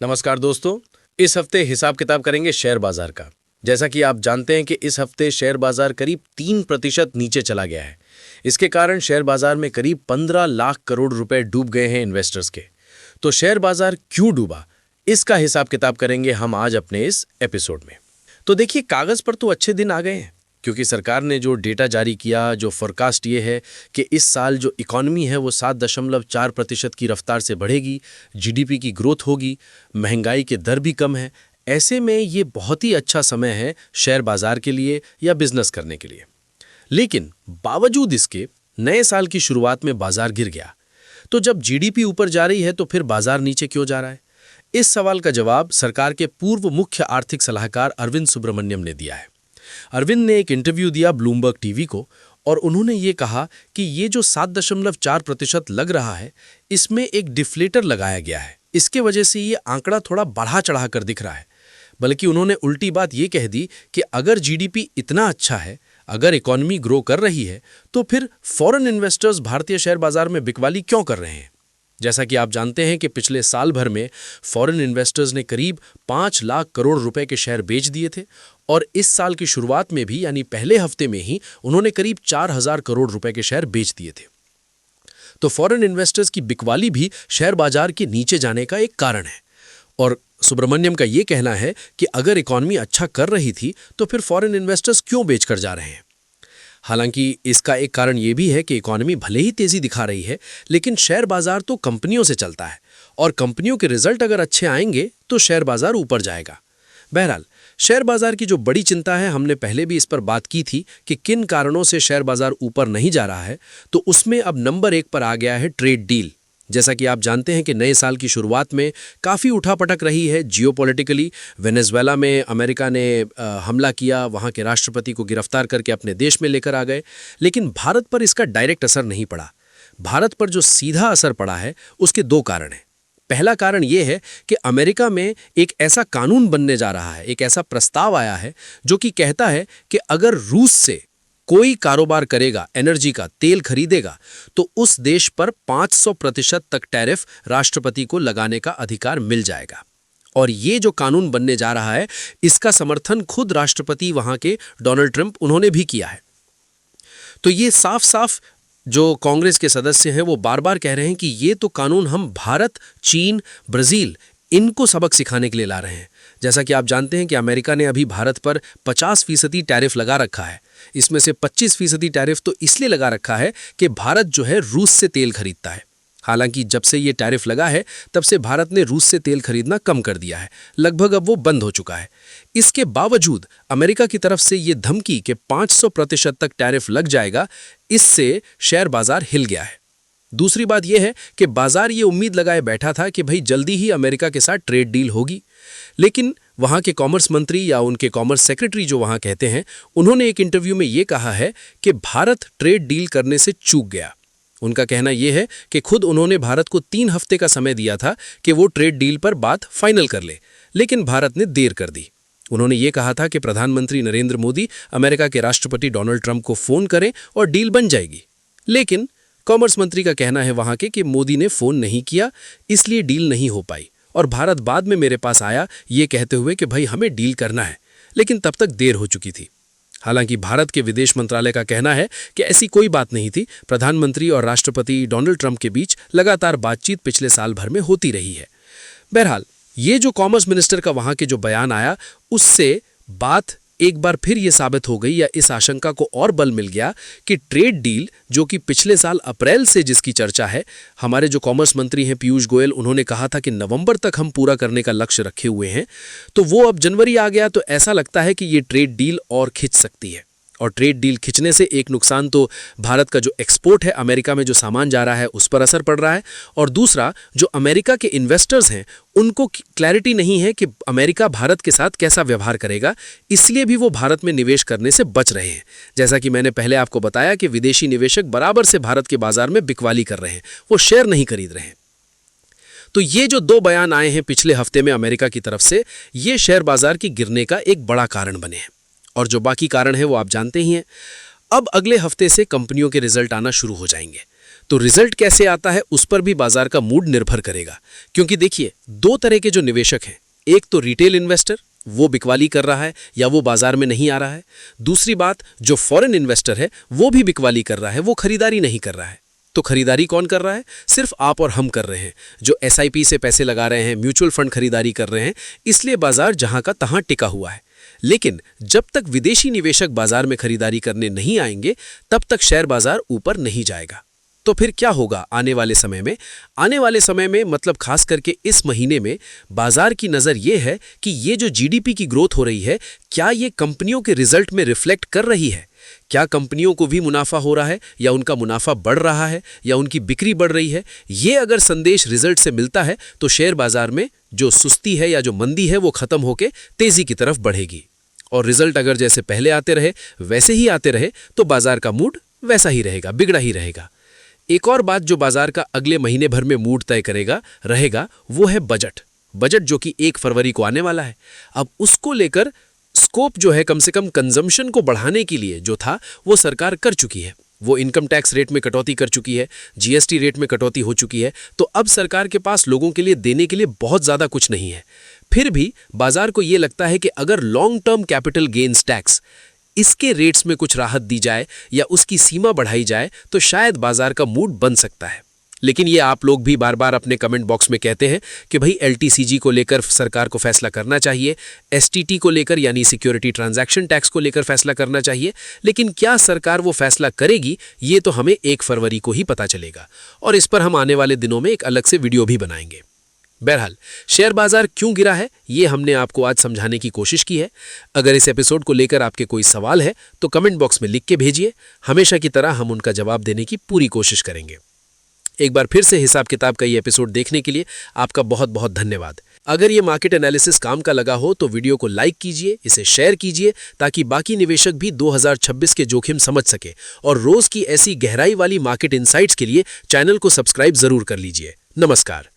नमस्कार दोस्तों। इस हफ्ते हिसाब किताब करेंगे शेयर बाजार का। जैसा कि आप जानते हैं कि इस हफ्ते शेयर बाजार करीब 3% नीचे चला गया है। इसके कारण शेयर बाजार में करीब 15 लाख करोड़ रुपए डूब गए हैं इन्वेस्टर्स के। तो शेयर बाजार क्यों डूबा, इसका हिसाब किताब करेंगे हम आज अपने इस एपिसोड में। तो देखिए, कागज पर तो अच्छे दिन आ गए हैं, क्योंकि सरकार ने जो डेटा जारी किया, जो फोरकास्ट ये है कि इस साल जो इकॉनमी है वो 7.4% की रफ्तार से बढ़ेगी, जीडीपी की ग्रोथ होगी, महंगाई के दर भी कम है। ऐसे में ये बहुत ही अच्छा समय है शेयर बाजार के लिए या बिजनेस करने के लिए। लेकिन बावजूद इसके नए साल की शुरुआत में बाजार गिर गया। तो जब जीडीपी ऊपर जा रही है तो फिर बाजार नीचे क्यों जा रहा है? इस सवाल का जवाब सरकार के पूर्व मुख्य आर्थिक सलाहकार अरविंद सुब्रमण्यम ने दिया है। अरविंद ने एक इंटरव्यू दिया ब्लूमबर्ग टीवी को और उन्होंने ये कहा कि ये जो 7.4% लग रहा है, इसमें एक डिफ्लेटर लगाया गया है। इसके वजह से ये आंकड़ा थोड़ा बढ़ा चढ़ा कर दिख रहा है। बल्कि उन्होंने उल्टी बात ये कह दी कि अगर जीडीपी इतना अच्छा है, अगर इकॉनमी ग्रो कर रही है, तो फिर फॉरेन इन्वेस्टर्स भारतीय शेयर बाजार में बिकवाली क्यों कर रहे हैं। जैसा कि आप जानते हैं कि पिछले साल भर में फॉरेन इन्वेस्टर्स ने करीब 5 लाख करोड़ रुपए के शेयर बेच दिए थे और इस साल की शुरुआत में भी, यानी पहले हफ्ते में ही, उन्होंने करीब 4,000 करोड़ रुपए के शेयर बेच दिए थे। तो फॉरेन इन्वेस्टर्स की बिकवाली भी शेयर बाजार के नीचे जाने का एक कारण है। और सुब्रमण्यम का यह कहना है कि अगर इकॉनमी अच्छा कर रही थी तो फिर फॉरेन इन्वेस्टर्स क्यों बेचकर जा रहे हैं। हालांकि इसका एक कारण यह भी है कि इकॉनमी भले ही तेजी दिखा रही है, लेकिन शेयर बाजार तो कंपनियों से चलता है और कंपनियों के रिजल्ट अगर अच्छे आएंगे तो शेयर बाजार ऊपर जाएगा। बहरहाल, शेयर बाजार की जो बड़ी चिंता है, हमने पहले भी इस पर बात की थी कि किन कारणों से शेयर बाजार ऊपर नहीं जा रहा है। तो उसमें अब नंबर 1 पर आ गया है ट्रेड डील। जैसा कि आप जानते हैं कि नए साल की शुरुआत में काफ़ी उठापटक रही है जियोपॉलिटिकली। वेनेजुएला में अमेरिका ने हमला किया, वहाँ के राष्ट्रपति को गिरफ्तार करके अपने देश में लेकर आ गए। लेकिन भारत पर इसका डायरेक्ट असर नहीं पड़ा। भारत पर जो सीधा असर पड़ा है उसके 2 कारण हैं। पहला कारण यह है कि अमेरिका में एक ऐसा कानून बनने जा रहा है, एक ऐसा प्रस्ताव आया है जो कि कहता है कि अगर रूस से कोई कारोबार करेगा, एनर्जी का, तेल खरीदेगा, तो उस देश पर 500% तक टैरिफ राष्ट्रपति को लगाने का अधिकार मिल जाएगा। और ये जो कानून बनने जा रहा है, इसका समर्थन खुद राष्ट्रपति वहां के डोनाल्ड ट्रंप, उन्होंने भी किया है। तो ये साफ साफ जो कांग्रेस के सदस्य हैं वो बार बार कह रहे हैं कि ये तो कानून हम भारत, चीन, ब्राजील, इनको सबक सिखाने के लिए ला रहे हैं। जैसा कि आप जानते हैं कि अमेरिका ने अभी भारत पर 50% टैरिफ लगा रखा है। इसमें से 25% टैरिफ तो इसलिए लगा रखा है कि भारत जो है रूस से तेल खरीदता है। हालांकि जब से ये टैरिफ लगा है तब से भारत ने रूस से तेल खरीदना कम कर दिया है, लगभग अब वो बंद हो चुका है। इसके बावजूद अमेरिका की तरफ से ये धमकी कि 500% तक टैरिफ लग जाएगा, इससे शेयर बाजार हिल गया है। दूसरी बात यह है कि बाजार ये उम्मीद लगाए बैठा था कि भाई जल्दी ही अमेरिका के साथ ट्रेड डील होगी। लेकिन वहां के कॉमर्स मंत्री या उनके कॉमर्स सेक्रेटरी जो वहां कहते हैं, उन्होंने एक इंटरव्यू में ये कहा है कि भारत ट्रेड डील करने से चूक गया। उनका कहना यह है कि खुद उन्होंने भारत को 3 हफ्ते का समय दिया था कि वो ट्रेड डील पर बात फाइनल कर ले, लेकिन भारत ने देर कर दी। उन्होंने ये कहा था कि प्रधानमंत्री नरेंद्र मोदी अमेरिका के राष्ट्रपति डोनाल्ड ट्रंप को फोन करें और डील बन जाएगी। लेकिन कॉमर्स मंत्री का कहना है वहां के कि मोदी ने फोन नहीं किया, इसलिए डील नहीं हो पाई और भारत बाद में मेरे पास आया ये कहते हुए कि भाई हमें डील करना है, लेकिन तब तक देर हो चुकी थी। हालांकि भारत के विदेश मंत्रालय का कहना है कि ऐसी कोई बात नहीं थी। प्रधानमंत्री और राष्ट्रपति डोनाल्ड ट्रंप के बीच लगातार बातचीत पिछले साल भर में होती रही है। बहरहाल, ये जो कॉमर्स मिनिस्टर का वहां के जो बयान आया, उससे बात एक बार फिर ये साबित हो गई, या इस आशंका को और बल मिल गया कि ट्रेड डील जो कि पिछले साल अप्रैल से जिसकी चर्चा है, हमारे जो कॉमर्स मंत्री हैं पीयूष गोयल, उन्होंने कहा था कि नवंबर तक हम पूरा करने का लक्ष्य रखे हुए हैं, तो वो अब जनवरी आ गया। तो ऐसा लगता है कि ये ट्रेड डील और खिंच सकती है। और ट्रेड डील खिंचने से एक नुकसान तो भारत का जो एक्सपोर्ट है, अमेरिका में जो सामान जा रहा है उस पर असर पड़ रहा है, और दूसरा जो अमेरिका के इन्वेस्टर्स हैं उनको क्लैरिटी नहीं है कि अमेरिका भारत के साथ कैसा व्यवहार करेगा, इसलिए भी वो भारत में निवेश करने से बच रहे हैं। जैसा कि मैंने पहले आपको बताया कि विदेशी निवेशक बराबर से भारत के बाजार में बिकवाली कर रहे हैं, वो शेयर नहीं खरीद रहे हैं। तो ये जो 2 बयान आए हैं पिछले हफ्ते में अमेरिका की तरफ से, ये शेयर बाजार की गिरने का एक बड़ा कारण बने हैं। और जो बाकी कारण है वो आप जानते ही हैं। अब अगले हफ्ते से कंपनियों के रिजल्ट आना शुरू हो जाएंगे। तो रिजल्ट कैसे आता है उस पर भी बाजार का मूड निर्भर करेगा, क्योंकि देखिए दो तरह के जो निवेशक हैं, एक तो रिटेल इन्वेस्टर, वो बिकवाली कर रहा है या वो बाजार में नहीं आ रहा है। दूसरी बात, जो फॉरेन इन्वेस्टर है वो भी बिकवाली कर रहा है, वो खरीदारी नहीं कर रहा है। तो खरीदारी कौन कर रहा है? सिर्फ आप और हम कर रहे हैं, जो एसआईपी से पैसे लगा रहे हैं, म्यूचुअल फंड खरीदारी कर रहे हैं, इसलिए बाजार जहां का तहां टिका हुआ है। लेकिन जब तक विदेशी निवेशक बाजार में खरीदारी करने नहीं आएंगे, तब तक शेयर बाजार ऊपर नहीं जाएगा। तो फिर क्या होगा आने वाले समय में? आने वाले समय में मतलब खास करके इस महीने में बाजार की नज़र ये है कि ये जो जीडीपी की ग्रोथ हो रही है, क्या ये कंपनियों के रिजल्ट में रिफ्लेक्ट कर रही है? क्या कंपनियों को भी मुनाफा हो रहा है, या उनका मुनाफा बढ़ रहा है, या उनकी बिक्री बढ़ रही है? ये अगर संदेश रिजल्ट से मिलता है तो शेयर बाजार में जो सुस्ती है या जो मंदी है वो खत्म होकर तेजी की तरफ बढ़ेगी। और रिजल्ट अगर जैसे पहले आते रहे वैसे ही आते रहे तो बाजार का मूड वैसा ही रहेगा, बिगड़ा ही रहेगा। एक और बात जो बाजार का अगले महीने भर में मूड तय करेगा रहेगा वो है बजट जो कि 1 फरवरी को आने वाला है। अब उसको लेकर स्कोप जो है कम से कम कंजम्पशन को बढ़ाने के लिए जो था वो सरकार कर चुकी है। वो इनकम टैक्स रेट में कटौती कर चुकी है, जीएसटी रेट में कटौती हो चुकी है। तो अब सरकार के पास लोगों के लिए देने के लिए बहुत ज़्यादा कुछ नहीं है। फिर भी बाजार को ये लगता है कि अगर long term capital gains tax इसके रेट्स में कुछ राहत दी जाए या उसकी सीमा बढ़ाई जाए तो शायद बाजार का मूड बन सकता है। लेकिन ये आप लोग भी बार बार अपने कमेंट बॉक्स में कहते हैं कि भाई एलटीसीजी को लेकर सरकार को फैसला करना चाहिए, एसटीटी को लेकर यानी सिक्योरिटी ट्रांजैक्शन टैक्स को लेकर फैसला करना चाहिए। लेकिन क्या सरकार वो फैसला करेगी, ये तो हमें 1 फरवरी को ही पता चलेगा, और इस पर हम आने वाले दिनों में एक अलग से वीडियो भी बनाएंगे। बहरहाल शेयर बाजार क्यों गिरा है ये हमने आपको आज समझाने की कोशिश की है। अगर इस एपिसोड को लेकर आपके कोई सवाल है तो कमेंट बॉक्स में लिख के भेजिए। हमेशा की तरह हम उनका जवाब देने की पूरी कोशिश करेंगे। एक बार फिर से हिसाब किताब का ये एपिसोड देखने के लिए आपका बहुत बहुत धन्यवाद। अगर ये मार्केट एनालिसिस काम का लगा हो तो वीडियो को लाइक कीजिए, इसे शेयर कीजिए, ताकि बाकी निवेशक भी 2026 के जोखिम समझ सके। और रोज की ऐसी गहराई वाली मार्केट इनसाइट्स के लिए चैनल को सब्सक्राइब जरूर कर लीजिए। नमस्कार।